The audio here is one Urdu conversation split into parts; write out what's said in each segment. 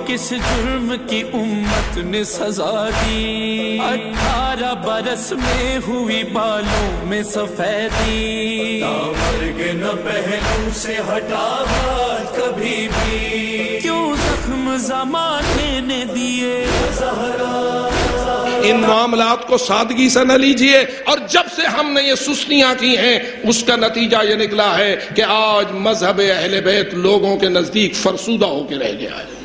کس جرم کی امت نے سزا دی، 18 برس میں ہوئی بالوں میں سفیدی، مرگ نہ پہلو سے ہٹا بات کبھی بھی، کیوں زخم زمانے نے دیے ان معاملات کو سادگی سے نہ لیجئے، اور جب سے ہم نے یہ سستیاں کی ہیں اس کا نتیجہ یہ نکلا ہے کہ آج مذہب اہل بیت لوگوں کے نزدیک فرسودہ ہو کے رہ گیا ہے،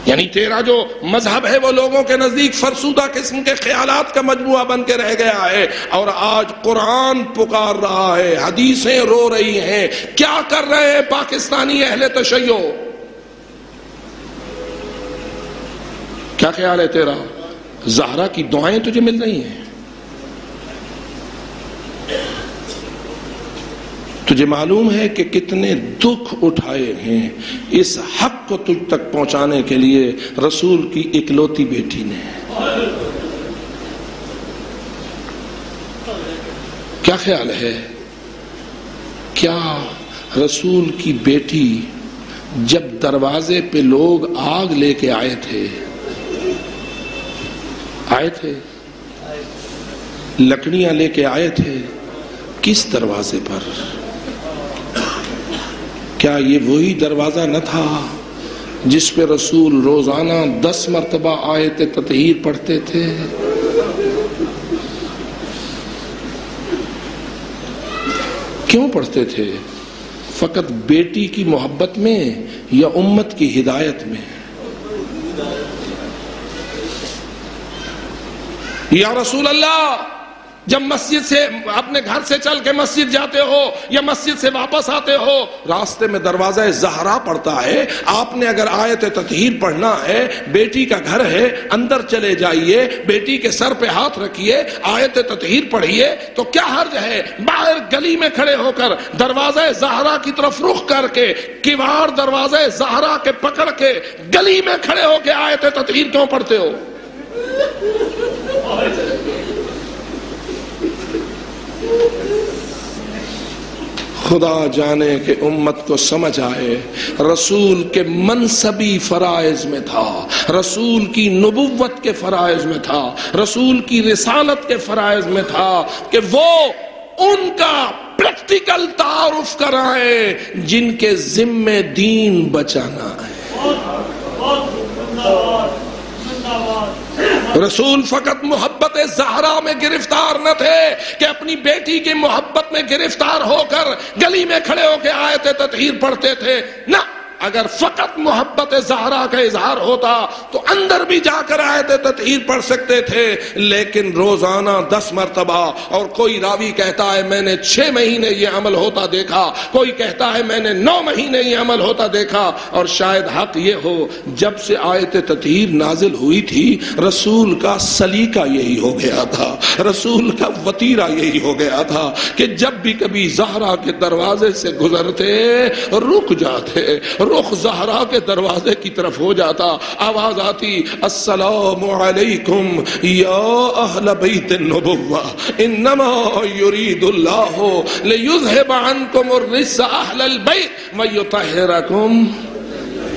یعنی تیرا جو مذہب ہے وہ لوگوں کے نزدیک فرسودہ قسم کے خیالات کا مجموعہ بن کے رہ گیا ہے، اور آج قرآن پکار رہا ہے، حدیثیں رو رہی ہیں۔ کیا کر رہے ہیں پاکستانی اہل تشیع؟ کیا خیال ہے تیرا؟ زہرا کی دعائیں تجھے مل رہی ہیں؟ تجھے معلوم ہے کہ کتنے دکھ اٹھائے ہیں اس حق کو تجھ تک پہنچانے کے لیے رسول کی اکلوتی بیٹی نے؟ کیا خیال ہے؟ کیا رسول کی بیٹی جب دروازے پہ لوگ آگ لے کے آئے تھے لکڑیاں لے کے آئے تھے، کس دروازے پر؟ کیا یہ وہی دروازہ نہ تھا جس پہ رسول روزانہ 10 مرتبہ آیت تطہیر پڑھتے تھے؟ کیوں پڑھتے تھے؟ فقط بیٹی کی محبت میں یا امت کی ہدایت میں؟ یا رسول اللہ، جب مسجد سے اپنے گھر سے چل کے مسجد جاتے ہو یا مسجد سے واپس آتے ہو، راستے میں دروازہ زہرا پڑتا ہے، آپ نے اگر آیت تطہیر پڑھنا ہے، بیٹی کا گھر ہے، اندر چلے جائیے، بیٹی کے سر پہ ہاتھ رکھیے، آیت تطہیر پڑھیے، تو کیا حرج ہے باہر گلی میں کھڑے ہو کر دروازہ زہرا کی طرف رخ کر کے، کیوار دروازہ زہرا کے پکڑ کے گلی میں کھڑے ہو کے آیت تطہیر کیوں پڑھتے ہو؟ خدا جانے کہ امت کو سمجھ آئے رسول کے منصبی فرائض میں تھا، رسول کی نبوت کے فرائض میں تھا، رسول کی رسالت کے فرائض میں تھا کہ وہ ان کا پریکٹیکل تعارف کرائے جن کے ذمہ دین بچانا ہے۔ رسول فقط محبت زہرا میں گرفتار نہ تھے کہ اپنی بیٹی کی محبت میں گرفتار ہو کر گلی میں کھڑے ہو کے آیت تطہیر پڑھتے تھے، نہ، اگر فقط محبت زہرا کا اظہار ہوتا تو اندر بھی جا کر آیت تطہیر پڑھ سکتے تھے، لیکن روزانہ 10 مرتبہ، اور کوئی راوی کہتا ہے میں نے 6 مہینے یہ عمل ہوتا دیکھا، کوئی کہتا ہے میں نے 9 مہینے یہ عمل ہوتا دیکھا، اور شاید حق یہ ہو جب سے آیت تطہیر نازل ہوئی تھی رسول کا سلیقہ یہی ہو گیا تھا، رسول کا وتیرہ یہی ہو گیا تھا کہ جب بھی کبھی زہرا کے دروازے سے گزرتے رک جاتے، رخ زہرا کے دروازے کی طرف ہو جاتا، آواز آتی السلام علیکم یا اہل بیت النبوہ انما یرید اللہ لیذہب عنکم الرجس اہل البیت ویطہرکم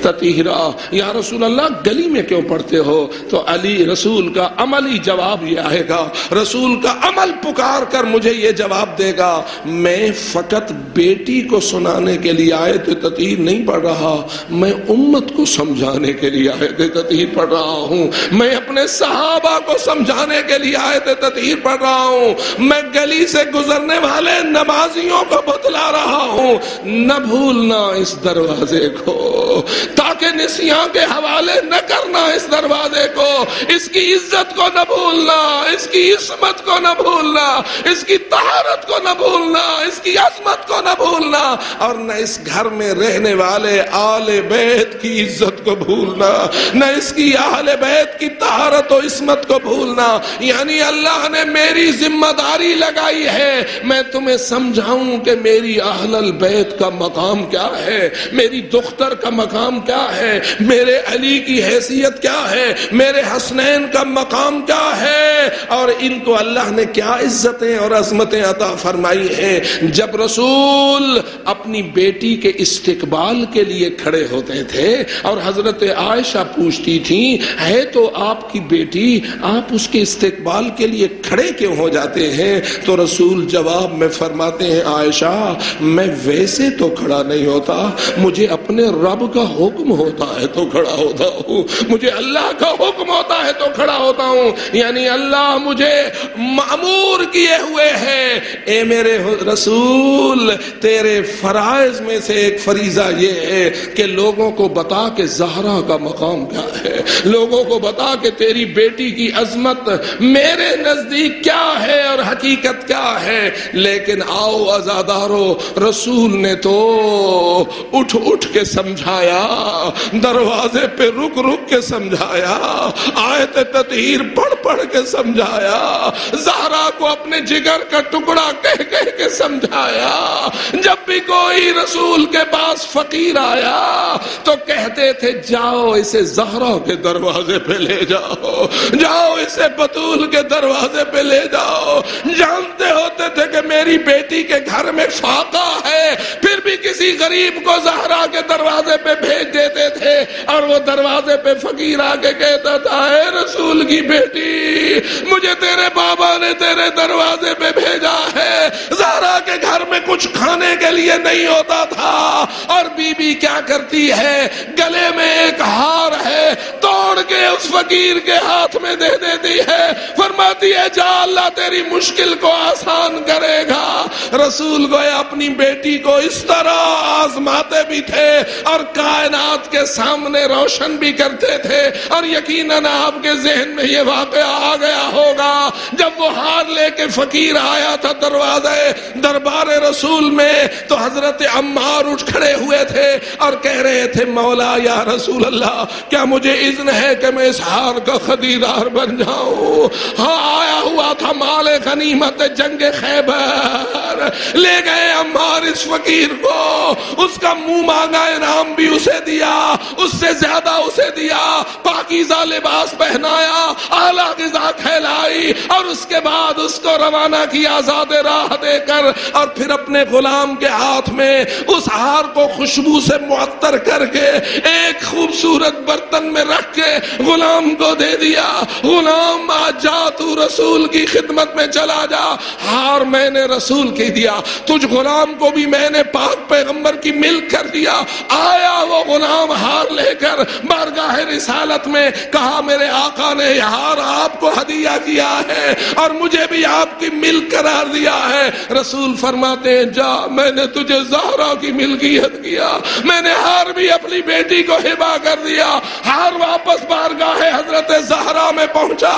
تطہیرا۔ یا رسول اللہ گلی میں کیوں پڑھتے ہو؟ تو علی رسول کا عملی جواب یہ آئے گا، رسول کا عمل پکار کر مجھے یہ جواب دے گا، میں فقط بیٹی کو سنانے کے لیے آیت تطہیر نہیں پڑھ رہا، میں امت کو سمجھانے کے لیے آیت تطہیر پڑھ رہا ہوں، میں اپنے صحابہ کو سمجھانے کے لیے آیت تطہیر پڑھ رہا ہوں، میں گلی سے گزرنے والے نمازیوں کو بتلا رہا ہوں نہ بھولنا اس دروازے کو، تاکہ نسیاں کے حوالے نہ کرنا اس دروازے کو، اس کی عزت کو نہ بھولنا، اس کی عصمت کو نہ بھولنا، اس کی طہارت کو نہ بھولنا، اس کی عظمت کو نہ بھولنا، اور نہ اس گھر میں رہنے والے آل بیت کی عزت کو بھولنا، نہ اس کی اہل بیت کی طہارت و عصمت کو بھولنا۔ یعنی اللہ نے میری ذمہ داری لگائی ہے میں تمہیں سمجھاؤں کہ میری اہل البیت کا مقام کیا ہے، میری دختر کا مقام کیا ہے، میرے علی کی حیثیت کیا ہے، میرے حسنین کا مقام کیا ہے، اور ان کو اللہ نے کیا عزتیں اور عظمتیں عطا فرمائی ہیں۔ جب رسول اپنی بیٹی کے استقبال کے لیے کھڑے ہوتے تھے اور حضرت عائشہ پوچھتی تھی ہے تو آپ کی بیٹی، آپ اس کے استقبال کے لیے کھڑے کیوں ہو جاتے ہیں، تو رسول جواب میں فرماتے ہیں عائشہ میں ویسے تو کھڑا نہیں ہوتا، مجھے اپنے رب کا حکم ہوتا ہے تو کھڑا ہوتا ہوں، مجھے اللہ کا حکم ہوتا ہے تو کھڑا ہوتا ہوں، یعنی اللہ مجھے مأمور کیے ہوئے ہے اے میرے رسول تیرے فرائض میں سے ایک فریضہ یہ ہے کہ لوگوں کو بتا کہ زہرا کا مقام کیا ہے، لوگوں کو بتا کہ تیری بیٹی کی عظمت میرے نزدیک کیا ہے اور حقیقت کیا ہے۔ لیکن آؤ عزادارو، رسول نے تو اٹھ اٹھ کے سمجھایا، دروازے پہ رک رک کے سمجھایا، آیت تطہیر پڑھ پڑھ کے سمجھایا، زہرا کو اپنے جگر کا ٹکڑا کہہ کہہ کے سمجھایا۔ جب بھی کوئی رسول کے پاس فقیر آیا تو کہتے تھے جاؤ اسے زہرا کے دروازے پہ لے جاؤ، جاؤ اسے بطول کے دروازے پہ لے جاؤ۔ جانتے ہوتے تھے کہ میری بیٹی کے گھر میں فاقہ ہے، پھر بھی کسی غریب کو زہرا کے دروازے پہ بھیج دیتے تھے، اور وہ دروازے پہ فقیر آ کے کہتا تھا اے رسول کی بیٹی مجھے تیرے بابا نے تیرے دروازے پہ بھیجا ہے۔ زہرا کے گھر میں کچھ کھانے کے لیے نہیں ہوتا تھا، اور بی بی کیا کرتی ہے، گلے میں ایک ہار ہے توڑ کے اس فقیر کے ہاتھ میں دے دیتی ہے، فرماتی ہے جا اللہ تیری مشکل کو آسان کرے گا۔ رسول گویا اپنی بیٹی کو اس طرح آزماتے بھی تھے اور کائنات کے سامنے روشن بھی کرتے تھے، اور یقیناً آپ کے ذہن میں یہ واقعہ آ گیا ہوگا جب وہ ہار لے کے فقیر آیا تھا دروازے دربار رسول میں، تو حضرت عمار اٹھ کھڑے ہوئے تھے اور کہہ رہے تھے مولا یا رسول اللہ کیا مجھے اذن ہے کہ میں اس ہار کا خریدار بن جاؤں؟ ہاں آیا ہوا تھا مال غنیمت جنگ خیبر، لے گئے عمار اس فقیر کو، اس کا منہ مانگا انعام بھی اسے دیا، اس سے زیادہ اسے دیا، پاکیزہ لباس پہنایا، اعلیٰ غذا کھلائی، اور اس کے بعد اس کو روانہ کیا آزاد راہ دے کر، اور پھر اپنے غلام کے ہاتھ میں اس ہار کو خوشبو سے معطر کر کے ایک خوبصورت برتن میں رکھ کے غلام کو دے دیا، غلام آج جا تو رسول کی خدمت میں چلا جا، ہار میں نے رسول کی دیا، تجھ غلام کو بھی میں نے پاک پیغمبر کی ملک کر دیا۔ آیا وہ غلام ہار لے کر بارگاہ رسالت میں، کہا میرے آقا نے یہ ہار آپ کو ہدیہ کیا ہے اور مجھے بھی آپ کی ملک قرار دیا ہے۔ رسول فرماتے ہیں جا میں نے تجھے زہرا کی ملکیت کیا، میں نے ہار بھی اپنی بیٹی کو ہبہ کر دیا۔ ہار واپس بارگاہ حضرت زہرا میں پہنچا،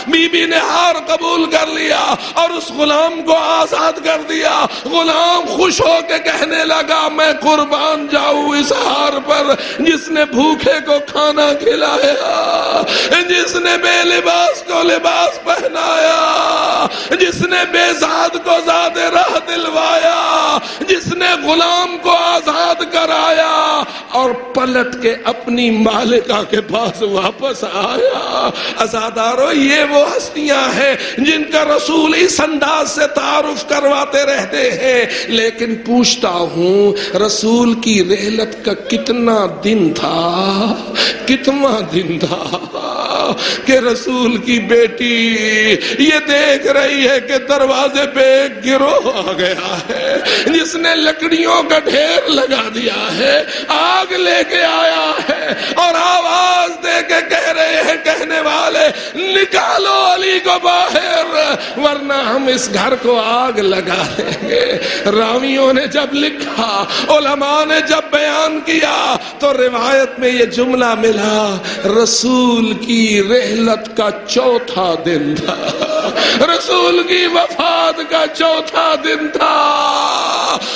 بی بی نے ہار قبول کر لیا اور اس غلام کو آزاد کر دیا۔ غلام خوش ہو کے کہنے لگا میں قربان جاؤں اس ہار پر جس نے بھوکے کو کھانا کھلایا، جس نے بے لباس کو لباس پہنایا، جس نے بے زاد کو زاد راہ دلوایا، جس نے غلام کو آزاد کرایا اور پلٹ کے اپنی مالکہ کے پاس واپس آیا۔ عزادارو یہ وہ ہستیاں ہیں جن کا رسول اس انداز سے تعارف کرواتے رہتے ہیں، لیکن پوچھتا ہوں رسول کی رحلت کا کتنا دن تھا، کتنا دن تھا کہ رسول کی بیٹی یہ دیکھ رہی ہے کہ دروازے پہ ایک گروہ آ گیا ہے جس نے لکڑیوں کا ڈھیر لگا دیا ہے، آگ لے کے آیا ہے، اور آواز دے کے کہہ رہے ہیں کہنے والے نکالو علی کو باہر ورنہ ہم اس گھر کو آگ لگا دیں گے۔ راویوں نے جب لکھا، علماء نے جب بیان کیا تو روایت میں یہ جملہ ملا رسول کی رحلت کا چوتھا دن تھا، رسول کی وفات کا چوتھا دن تھا۔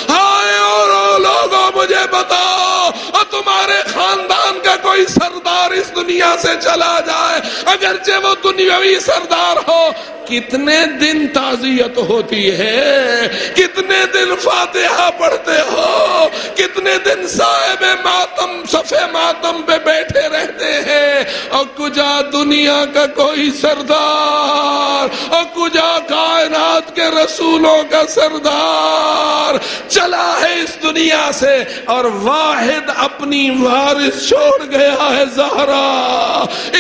ہائے اور لوگوں مجھے بتاؤ اور تمہارے خاندان کا کوئی سردار اس دنیا سے چلا جائے، اگرچہ وہ دنیاوی سردار ہو، کتنے دن تعزیت ہوتی ہے، کتنے دن فاتحہ پڑھتے ہو، کتنے دن صاحب ماتم صفے ماتم پہ بیٹھے رہتے ہیں، اور کجا دنیا کا کوئی سردار، اور کجا کائنات کے رسولوں کا سردار چلا ہے اس دنیا سے، اور واحد اپنی وارث چھوڑ گیا ہے زہرا،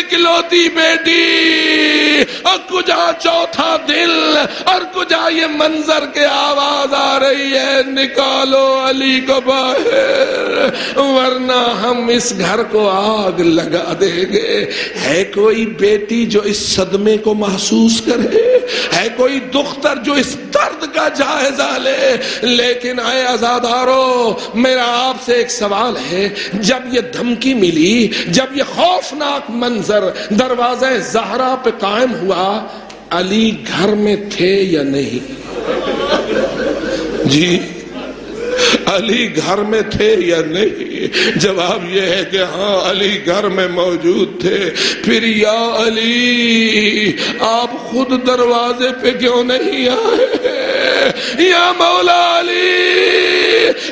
اکلوتی بیٹی، اور کجا چوتھا دل، اور کجا یہ منظر کے آواز آ رہی ہے نکالو علی کو باہر ورنہ ہم اس گھر کو آگ لگا دیں گے۔ ہے کوئی بیٹی جو اس صدمے کو محسوس کرے؟ ہے کوئی دختر جو اس درد کا جائزہ لے؟ لیکن اے عزادارو، میرا آپ سے ایک سوال ہے، جب یہ دھمکی ملی، جب یہ خوفناک منظر دروازہ زہرا پہ قائم ہوا، علی گھر میں تھے یا نہیں؟ جی علی گھر میں تھے یا نہیں؟ جواب یہ ہے کہ ہاں علی گھر میں موجود تھے۔ پھر یا علی آپ خود دروازے پہ کیوں نہیں آئے؟ یا مولا علی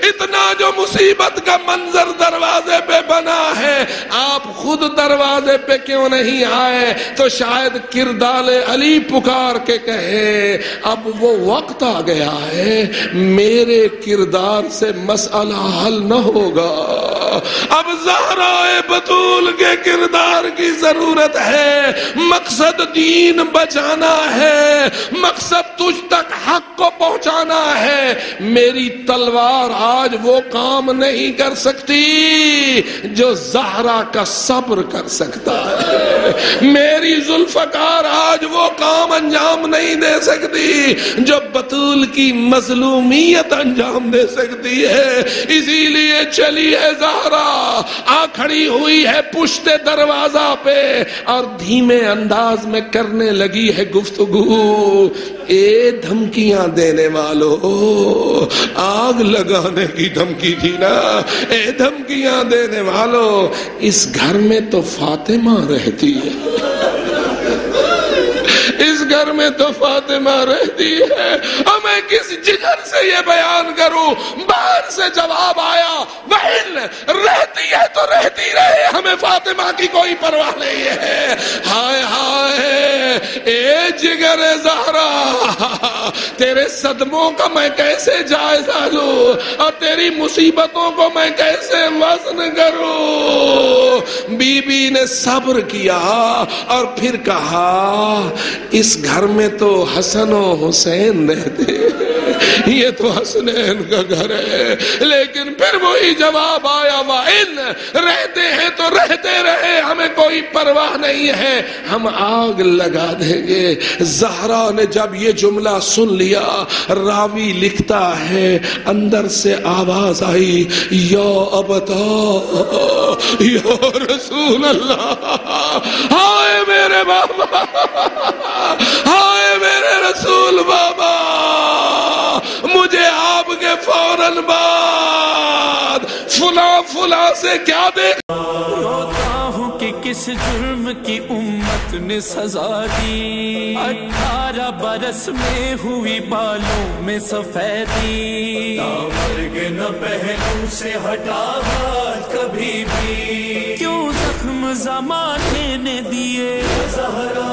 اتنا جو مصیبت کا منظر دروازے پہ بنا ہے، آپ خود دروازے پہ کیوں نہیں آئے؟ تو شاید کردار علی پکار کے کہے اب وہ وقت آ گیا ہے، میرے کردار سے مسئلہ حل نہ ہوگا، اب زہرا بطول کے کردار کی ضرورت ہے، مقصد دین بچانا ہے، مقصد تجھ تک حق کو پہنچانا ہے۔ میری تلوار آج وہ کام نہیں کر سکتی جو زہرا کا صبر کر سکتا ہے، میری ذوالفقار آج وہ کام انجام نہیں دے سکتی جو بطول کی مظلومیت انجام دے سکتی ہے۔ اسی لیے چلی ہے زہرا، آ کھڑی ہوئی ہے پشت دروازہ پہ، اور دھیمے انداز میں کرنے لگی ہے گفتگو۔ اے دھمکیاں دینے والو، آگ لگانے کی دھمکی تھی نا، اے دھمکیاں دینے والو، اس گھر میں تو فاطمہ رہتی ہے، اس گھر میں تو فاطمہ رہتی ہے، اور میں کس جگر سے یہ بیان کروں؟ باہر سے جواب آیا بہن رہتی ہے تو رہتی رہے، ہمیں فاطمہ کی کوئی پرواہ نہیں ہے۔ ہائے ہائے اے جگر زہرا، تیرے صدموں کا میں کیسے جائزہ لوں، اور تیری مصیبتوں کو میں کیسے وزن کروں؟ بی بی نے صبر کیا اور پھر کہا اس گھر میں تو حسن و حسین رہتے، یہ تو حسنین کا گھر ہے، لیکن پھر وہی جواب آیا وَإِن رہتے ہیں تو رہتے رہے، ہمیں کوئی پرواہ نہیں ہے، ہم آگ لگا دیں گے۔ زہرا نے جب یہ جملہ سن لیا، راوی لکھتا ہے اندر سے آواز آئی یا ابتا یا رسول اللہ، ہائے میرے بابا، ہائے میرے رسول بابا، مجھے آپ کے فوراً بعد فلاں فلاں سے کیا دیکھا؟ روتا ہوں کہ کس جرم کی امت نے سزا دی، 18 برس میں ہوئی بالوں میں سفیدی، مرگ نہ پہلو سے ہٹا ہاتھ کبھی بھی، کیوں زخم زمانے نے دیے زہرا